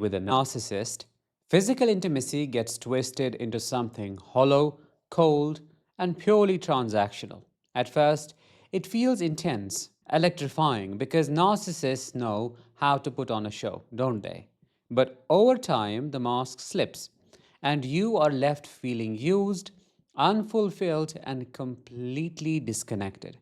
With a narcissist, physical intimacy gets twisted into something hollow, cold, and purely transactional. At first, it feels intense, electrifying, because narcissists know how to put on a show, don't they? But over time, the mask slips, and you are left feeling used, unfulfilled, and completely disconnected.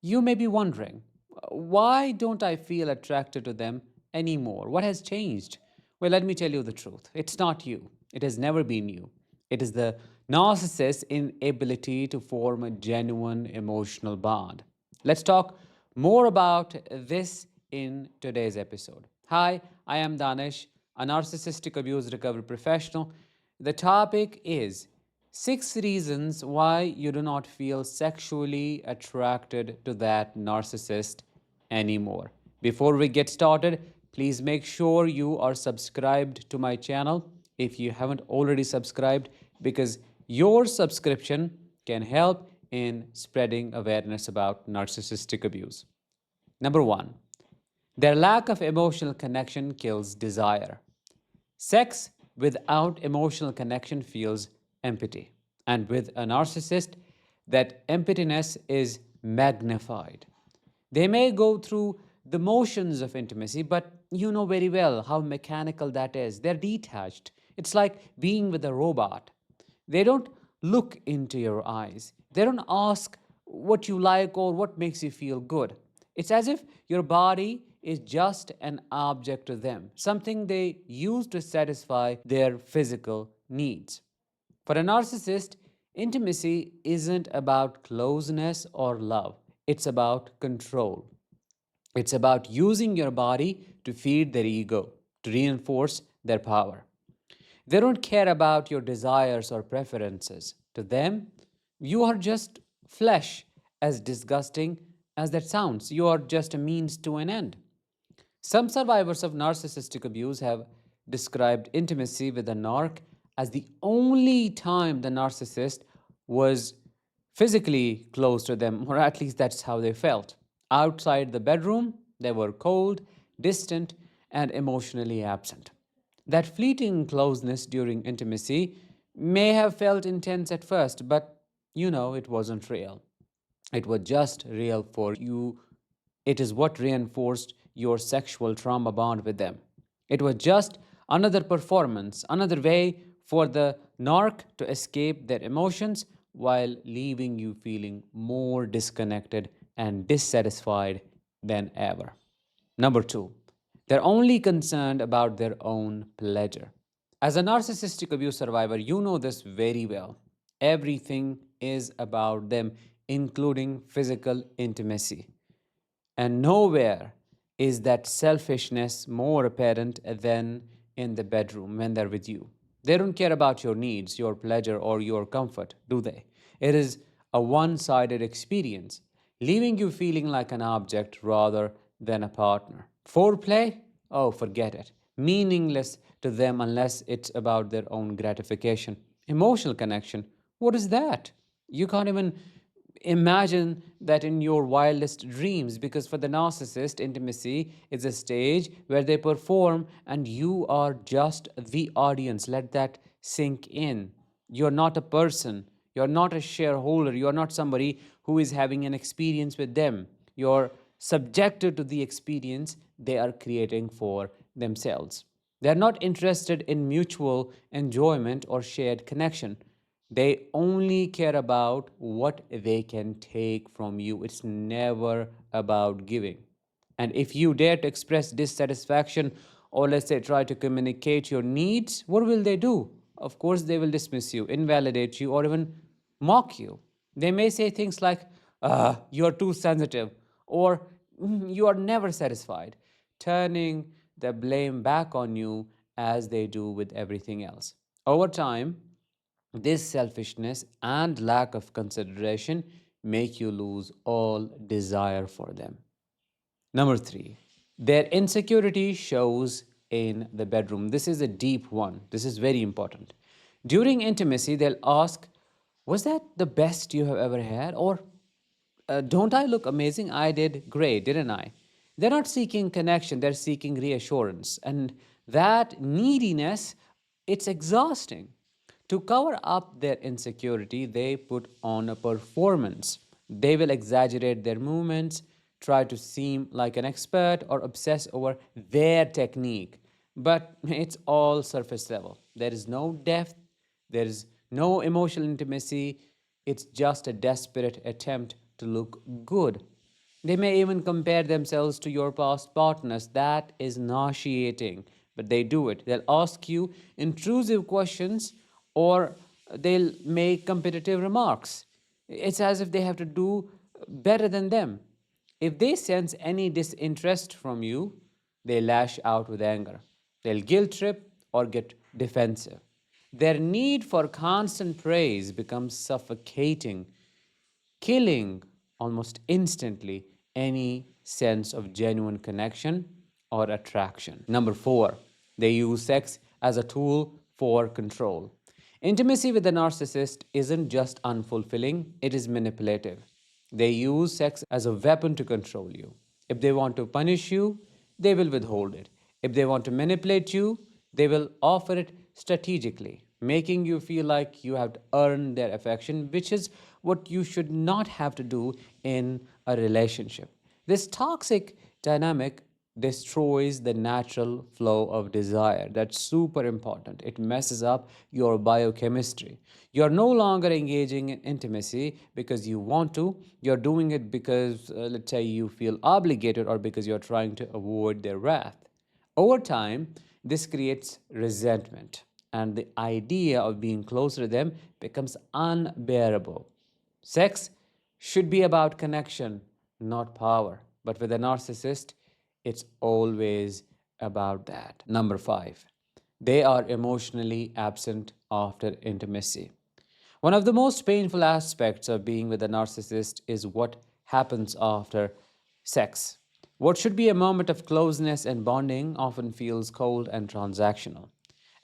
You may be wondering, why don't I feel attracted to them anymore? What has changed? Well, let me tell you the truth. It's not you. It has never been you. It is the narcissist's inability to form a genuine emotional bond. Let's talk more about this in today's episode. Hi, I am Danish, a narcissistic abuse recovery professional. The topic is 6 reasons why you do not feel sexually attracted to that narcissist anymore. Before we get started, please make sure you are subscribed to my channel if you haven't already subscribed, because your subscription can help in spreading awareness about narcissistic abuse. Number one, their lack of emotional connection kills desire. Sex without emotional connection feels empty. And with a narcissist, that emptiness is magnified. They may go through the motions of intimacy, but you know very well how mechanical that is. They're detached. It's like being with a robot. They don't look into your eyes. They don't ask what you like or what makes you feel good. It's as if your body is just an object to them, something they use to satisfy their physical needs. For a narcissist, intimacy isn't about closeness or love, it's about control. It's about using your body to feed their ego, to reinforce their power. They don't care about your desires or preferences. To them, you are just flesh, as disgusting as that sounds. You are just a means to an end. Some survivors of narcissistic abuse have described intimacy with a narc as the only time the narcissist was physically close to them, or at least that's how they felt. Outside the bedroom, they were cold, distant, and emotionally absent. That fleeting closeness during intimacy may have felt intense at first, but it wasn't real. It was just real for you. It is what reinforced your sexual trauma bond with them. It was just another performance, another way for the narc to escape their emotions while leaving you feeling more disconnected and dissatisfied than ever. Number two, they're only concerned about their own pleasure. As a narcissistic abuse survivor, you know this very well. Everything is about them, including physical intimacy. And nowhere is that selfishness more apparent than in the bedroom when they're with you. They don't care about your needs, your pleasure, or your comfort, do they? It is a one sided experience, leaving you feeling like an object rather than a partner. Foreplay? Oh, forget it. Meaningless to them unless it's about their own gratification. Emotional connection? What is that? You can't even imagine that in your wildest dreams, because for the narcissist, intimacy is a stage where they perform and you are just the audience. Let that sink in. You're not a person, you're not a shareholder, you're not somebody who is having an experience with them. You're subjected to the experience they are creating for themselves. They're not interested in mutual enjoyment or shared connection. They only care about what they can take from you. It's never about giving. And if you dare to express dissatisfaction, or let's say try to communicate your needs, what will they do? Of course, they will dismiss you, invalidate you, or even mock you. They may say things like, you're too sensitive, or you are never satisfied, turning the blame back on you as they do with everything else. Over time, this selfishness and lack of consideration make you lose all desire for them. Number three, their insecurity shows in the bedroom. This is a deep one. This is very important. During intimacy, they'll ask, was that the best you have ever had? Or don't I look amazing? I did great, didn't I? They're not seeking connection, they're seeking reassurance. And That neediness, it's exhausting. To cover up their insecurity, they put on a performance. They will exaggerate their movements, try to seem like an expert, or obsess over their technique. But it's all surface level. There is no depth, there is no emotional intimacy. It's just a desperate attempt to look good. They may even compare themselves to your past partners. That is nauseating, but they do it. They'll ask you intrusive questions or they'll make competitive remarks. It's as if they have to do better than them. If they sense any disinterest from you, they lash out with anger. They'll guilt trip or get defensive. Their need for constant praise becomes suffocating, killing almost instantly any sense of genuine connection or attraction. Number four, they use sex as a tool for control. Intimacy with a narcissist isn't just unfulfilling, it is manipulative. They use sex as a weapon to control you. If they want to punish you, they will withhold it. If they want to manipulate you, they will offer it strategically, making you feel like you have to earn their affection, which is what you should not have to do in a relationship. This toxic dynamic destroys the natural flow of desire. That's super important. It messes up your biochemistry. You're no longer engaging in intimacy because you want to. You're doing it because, let's say, you feel obligated or because you're trying to avoid their wrath. Over time, this creates resentment, and the idea of being closer to them becomes unbearable. Sex should be about connection, not power. But with a narcissist, it's always about that. Number five, they are emotionally absent after intimacy. One of the most painful aspects of being with a narcissist is what happens after sex. What should be a moment of closeness and bonding often feels cold and transactional.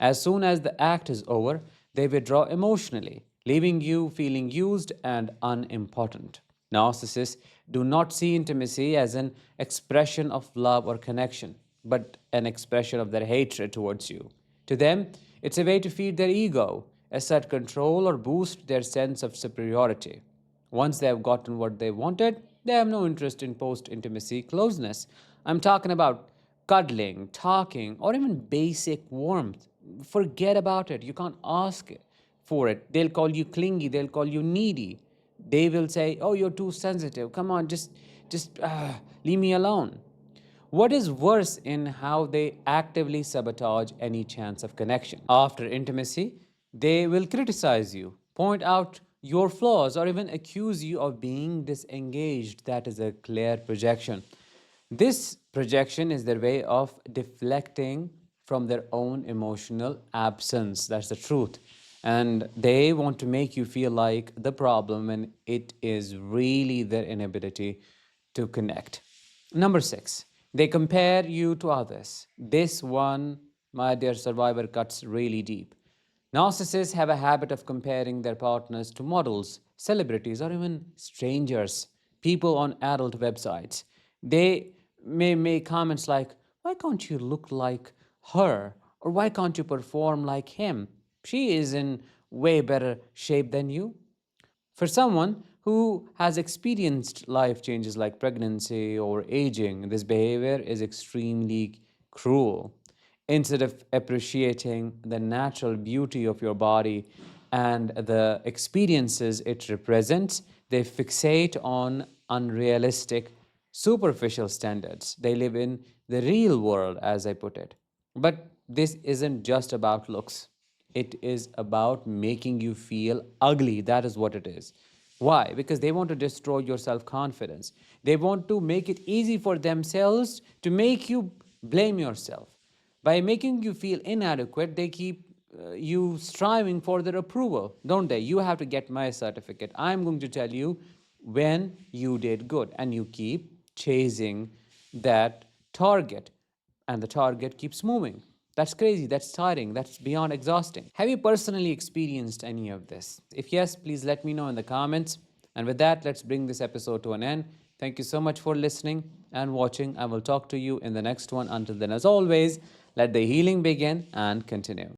As soon as the act is over, they withdraw emotionally, leaving you feeling used and unimportant. Narcissists do not see intimacy as an expression of love or connection, but an expression of their hatred towards you. To them, it's a way to feed their ego, assert control, or boost their sense of superiority. Once they have gotten what they wanted, they have no interest in post intimacy closeness. I'm talking about cuddling, talking, or even basic warmth. Forget about it. You can't ask for it. They'll call you clingy, they'll call you needy. They will say, "Oh, you're too sensitive. Come on, just leave me alone." What is worse in how they actively sabotage any chance of connection? After intimacy, they will criticize you, point out your flaws, or even accuse you of being disengaged. That is a clear projection. This projection is their way of deflecting from their own emotional absence. That's the truth. And they want to make you feel like the problem when it is really their inability to connect. Number six, they compare you to others. This one, my dear survivor, cuts really deep. Narcissists have a habit of comparing their partners to models, celebrities, or even strangers, people on adult websites. They may make comments like, "Why can't you look like her?" Or "Why can't you perform like him? She is in way better shape than you." For someone who has experienced life changes like pregnancy or aging, this behavior is extremely cruel. Instead of appreciating the natural beauty of your body and the experiences it represents, they fixate on unrealistic, superficial standards. They live in the real world, as I put it. But this isn't just about looks. It is about making you feel ugly. That is what it is. Why? Because they want to destroy your self confidence. They want to make it easy for themselves to make you blame yourself. By making you feel inadequate, they keep you striving for their approval, don't they? You have to get my certificate. I'm going to tell you when you did good. And you keep chasing that target, and the target keeps moving. That's crazy, that's tiring, that's beyond exhausting. Have you personally experienced any of this? If yes, please let me know in the comments. And with that, let's bring this episode to an end. Thank you so much for listening and watching. I will talk to you in the next one. Until then, as always, Let the healing begin and continue.